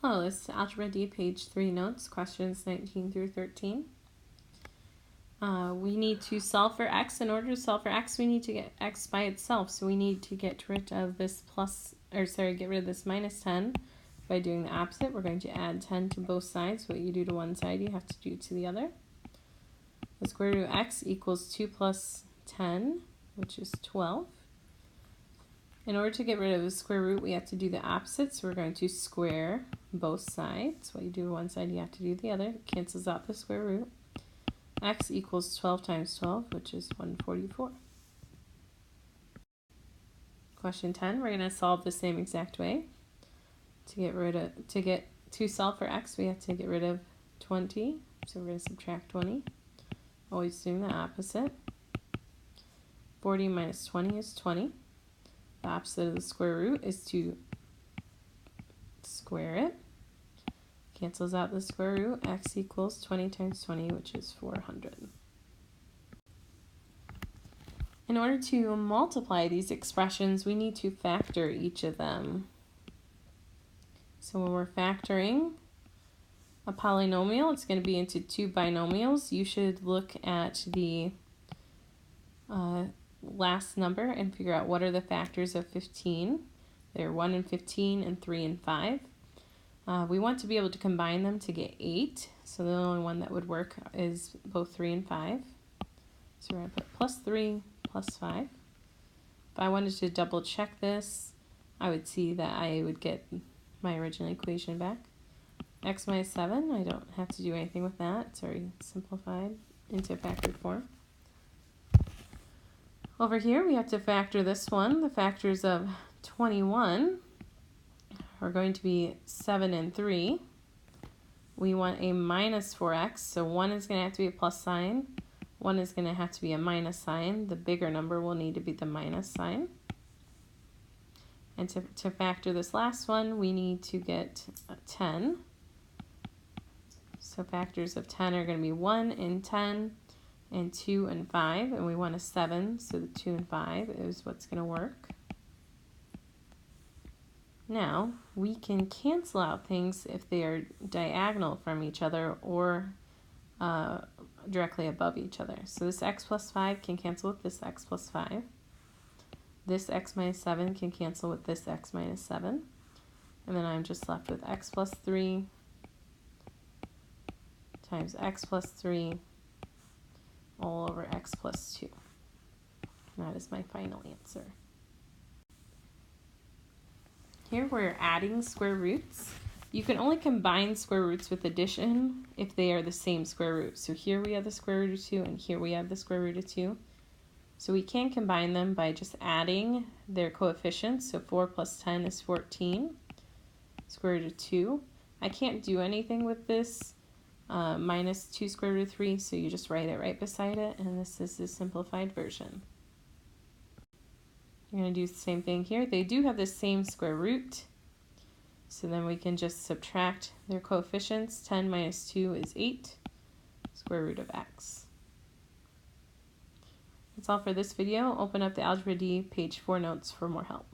Hello, this is Algebra D, page 3 notes, questions 19 through 13. We need to solve for x. In order to solve for x, we need to get x by itself. So we need to get rid of this get rid of this minus 10 by doing the opposite. We're going to add 10 to both sides. What you do to one side, you have to do to the other. The square root of x equals 2 plus 10, which is 12. In order to get rid of the square root, we have to do the opposite. So we're going to square both sides. What you do to one side, you have to do the other. It cancels out the square root. X equals 12 times 12, which is 144. Question 10, we're going to solve the same exact way. To solve for x, we have to get rid of 20. So we're going to subtract 20. Always doing the opposite. 40 minus 20 is 20. The opposite of the square root is to square it. Cancels out the square root. X equals 20 times 20, which is 400. In order to multiply these expressions, we need to factor each of them. So when we're factoring a polynomial, it's going to be into two binomials. You should look at the last number and figure out what are the factors of 15. They're 1 and 15 and 3 and 5. We want to be able to combine them to get 8. So the only one that would work is both 3 and 5. So we're going to put plus 3 plus 5. If I wanted to double check this, I would see that I would get my original equation back. X minus 7, I don't have to do anything with that. It's already simplified into factored form. Over here, we have to factor this one. The factors of 21 are going to be 7 and 3. We want a minus 4x, so 1 is going to have to be a plus sign. 1 is going to have to be a minus sign. The bigger number will need to be the minus sign. And to factor this last one, we need to get 10. So factors of 10 are going to be 1 and 10. And 2 and 5, and we want a 7, so the 2 and 5 is what's going to work. Now, we can cancel out things if they are diagonal from each other or directly above each other. So this x plus 5 can cancel with this x plus 5. This x minus 7 can cancel with this x minus 7. And then I'm just left with x plus 3 times x plus 3 all over x plus 2. And that is my final answer. Here we're adding square roots. You can only combine square roots with addition if they are the same square root. So here we have the square root of 2 and here we have the square root of 2. So we can combine them by just adding their coefficients. So 4 plus 10 is 14. Square root of 2. I can't do anything with this. Minus 2 square root of 3, so you just write it right beside it, and this is the simplified version. You're going to do the same thing here. They do have the same square root, so then we can just subtract their coefficients. 10 minus 2 is 8, square root of x. That's all for this video. Open up the Algebra D, page 4 notes for more help.